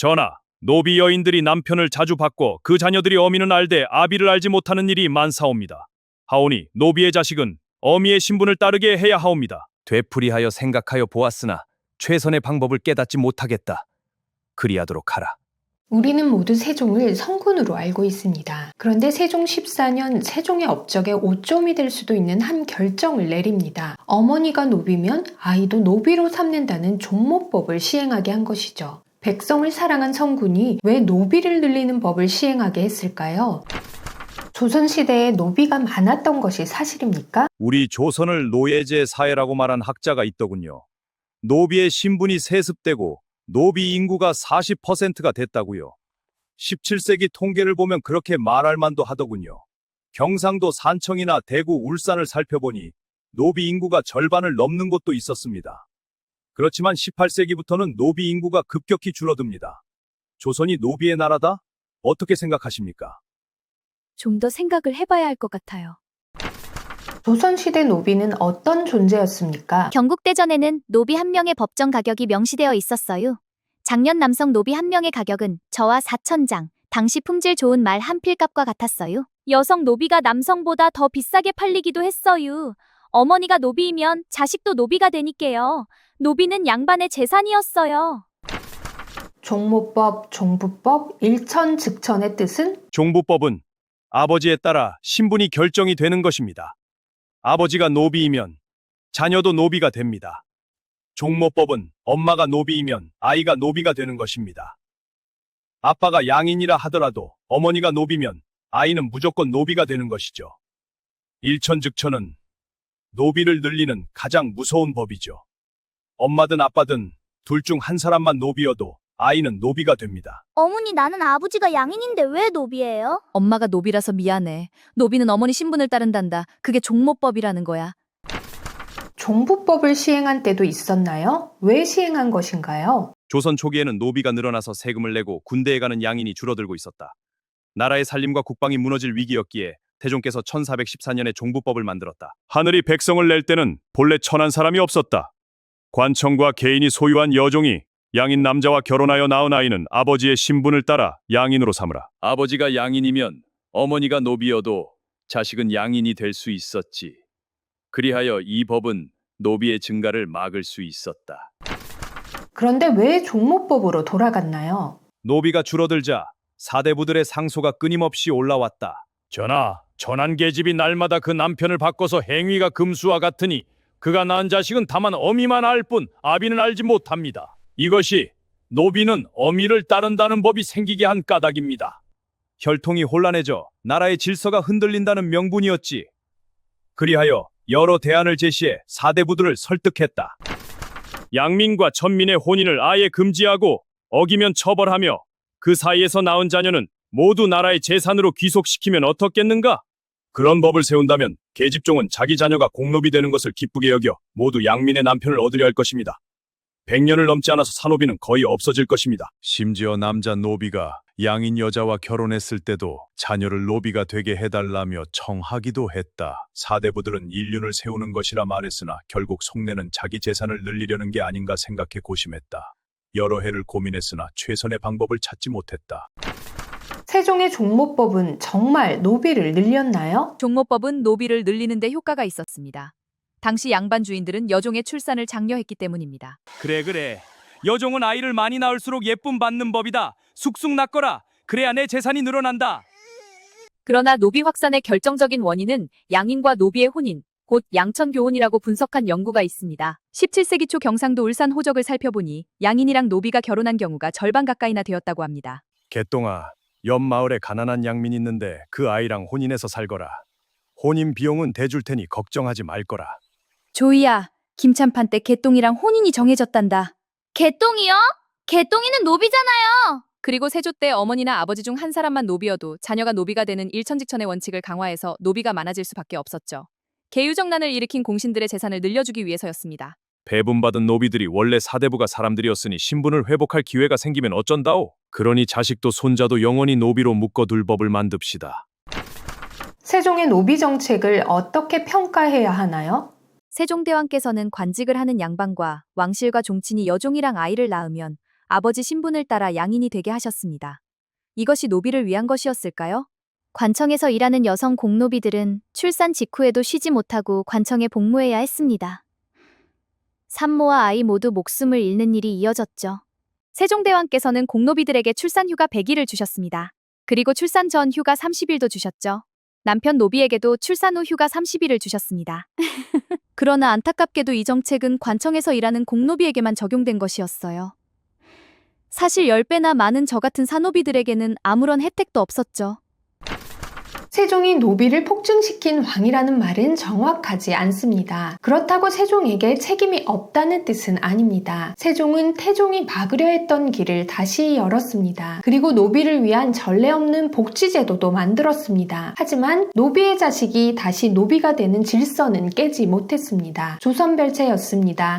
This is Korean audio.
전하, 노비 여인들이 남편을 자주 바꿔 그 자녀들이 어미는 알되 아비를 알지 못하는 일이 많사옵니다. 하오니 노비의 자식은 어미의 신분을 따르게 해야 하옵니다. 되풀이하여 생각하여 보았으나 최선의 방법을 깨닫지 못하겠다. 그리하도록 하라. 우리는 모두 세종을 성군으로 알고 있습니다. 그런데 세종 14년 세종의 업적에 오점이 될 수도 있는 한 결정을 내립니다. 어머니가 노비면 아이도 노비로 삼는다는 종모법을 시행하게 한 것이죠. 백성을 사랑한 성군이 왜 노비를 늘리는 법을 시행하게 했을까요? 조선시대에 노비가 많았던 것이 사실입니까? 우리 조선을 노예제 사회라고 말한 학자가 있더군요. 노비의 신분이 세습되고 노비 인구가 40%가 됐다고요. 17세기 통계를 보면 그렇게 말할 만도 하더군요. 경상도 산청이나 대구, 울산을 살펴보니 노비 인구가 절반을 넘는 곳도 있었습니다. 그렇지만 18세기부터는 노비 인구가 급격히 줄어듭니다. 조선이 노비의 나라다? 어떻게 생각하십니까? 좀 더 생각을 해봐야 할 것 같아요. 조선시대 노비는 어떤 존재였습니까? 경국대전에는 노비 한 명의 법정 가격이 명시되어 있었어요. 장년 남성 노비 한 명의 가격은 저와 4천장, 당시 품질 좋은 말 한 필값과 같았어요. 여성 노비가 남성보다 더 비싸게 팔리기도 했어요. 어머니가 노비이면 자식도 노비가 되니까요. 노비는 양반의 재산이었어요. 종모법, 종부법, 일천즉천의 뜻은? 종부법은 아버지에 따라 신분이 결정이 되는 것입니다. 아버지가 노비이면 자녀도 노비가 됩니다. 종모법은 엄마가 노비이면 아이가 노비가 되는 것입니다. 아빠가 양인이라 하더라도 어머니가 노비면 아이는 무조건 노비가 되는 것이죠. 일천즉천은 노비를 늘리는 가장 무서운 법이죠. 엄마든 아빠든 둘 중 한 사람만 노비여도 아이는 노비가 됩니다. 어머니, 나는 아버지가 양인인데 왜 노비예요? 엄마가 노비라서 미안해. 노비는 어머니 신분을 따른단다. 그게 종모법이라는 거야. 종부법을 시행한 때도 있었나요? 왜 시행한 것인가요? 조선 초기에는 노비가 늘어나서 세금을 내고 군대에 가는 양인이 줄어들고 있었다. 나라의 살림과 국방이 무너질 위기였기에 태종께서 1414년에 종부법을 만들었다. 하늘이 백성을 낼 때는 본래 천한 사람이 없었다. 관청과 개인이 소유한 여종이 양인 남자와 결혼하여 낳은 아이는 아버지의 신분을 따라 양인으로 삼으라. 아버지가 양인이면 어머니가 노비여도 자식은 양인이 될 수 있었지. 그리하여 이 법은 노비의 증가를 막을 수 있었다. 그런데 왜 종모법으로 돌아갔나요? 노비가 줄어들자 사대부들의 상소가 끊임없이 올라왔다. 전하, 전한 계집이 날마다 그 남편을 바꿔서 행위가 금수와 같으니 그가 낳은 자식은 다만 어미만 알 뿐 아비는 알지 못합니다. 이것이 노비는 어미를 따른다는 법이 생기게 한 까닭입니다. 혈통이 혼란해져 나라의 질서가 흔들린다는 명분이었지. 그리하여 여러 대안을 제시해 사대부들을 설득했다. 양민과 천민의 혼인을 아예 금지하고 어기면 처벌하며 그 사이에서 낳은 자녀는 모두 나라의 재산으로 귀속시키면 어떻겠는가? 그런 법을 세운다면 계집종은 자기 자녀가 공노비 되는 것을 기쁘게 여겨 모두 양민의 남편을 얻으려 할 것입니다. 100년을 넘지 않아서 산노비는 거의 없어질 것입니다. 심지어 남자 노비가 양인 여자와 결혼했을 때도 자녀를 노비가 되게 해달라며 청하기도 했다. 사대부들은 인륜을 세우는 것이라 말했으나 결국 속내는 자기 재산을 늘리려는 게 아닌가 생각해 고심했다. 여러 해를 고민했으나 최선의 방법을 찾지 못했다. 세종의 종모법은 정말 노비를 늘렸나요? 종모법은 노비를 늘리는 데 효과가 있었습니다. 당시 양반 주인들은 여종의 출산을 장려했기 때문입니다. 그래. 여종은 아이를 많이 낳을수록 예쁨 받는 법이다. 쑥쑥 낳거라. 그래야 내 재산이 늘어난다. 그러나 노비 확산의 결정적인 원인은 양인과 노비의 혼인, 곧 양천교혼이라고 분석한 연구가 있습니다. 17세기 초 경상도 울산 호적을 살펴보니 양인이랑 노비가 결혼한 경우가 절반 가까이나 되었다고 합니다. 개똥아, 옆 마을에 가난한 양민이 있는데 그 아이랑 혼인해서 살거라. 혼인 비용은 대줄 테니 걱정하지 말거라. 조이야, 김찬판 때 개똥이랑 혼인이 정해졌단다. 개똥이요? 개똥이는 노비잖아요. 그리고 세조 때 어머니나 아버지 중 한 사람만 노비여도 자녀가 노비가 되는 일천직천의 원칙을 강화해서 노비가 많아질 수밖에 없었죠. 계유정난을 일으킨 공신들의 재산을 늘려주기 위해서였습니다. 배분받은 노비들이 원래 사대부가 사람들이었으니 신분을 회복할 기회가 생기면 어쩐다오? 그러니 자식도 손자도 영원히 노비로 묶어둘 법을 만듭시다. 세종의 노비 정책을 어떻게 평가해야 하나요? 세종대왕께서는 관직을 하는 양반과 왕실과 종친이 여종이랑 아이를 낳으면 아버지 신분을 따라 양인이 되게 하셨습니다. 이것이 노비를 위한 것이었을까요? 관청에서 일하는 여성 공노비들은 출산 직후에도 쉬지 못하고 관청에 복무해야 했습니다. 산모와 아이 모두 목숨을 잃는 일이 이어졌죠. 세종대왕께서는 공노비들에게 출산 휴가 100일을 주셨습니다. 그리고 출산 전 휴가 30일도 주셨죠. 남편 노비에게도 출산 후 휴가 30일을 주셨습니다. 그러나 안타깝게도 이 정책은 관청에서 일하는 공노비에게만 적용된 것이었어요. 사실 10배나 많은 저 같은 사노비들에게는 아무런 혜택도 없었죠. 세종이 노비를 폭증시킨 왕이라는 말은 정확하지 않습니다. 그렇다고 세종에게 책임이 없다는 뜻은 아닙니다. 세종은 태종이 막으려 했던 길을 다시 열었습니다. 그리고 노비를 위한 전례 없는 복지제도도 만들었습니다. 하지만 노비의 자식이 다시 노비가 되는 질서는 깨지 못했습니다. 조선별체였습니다.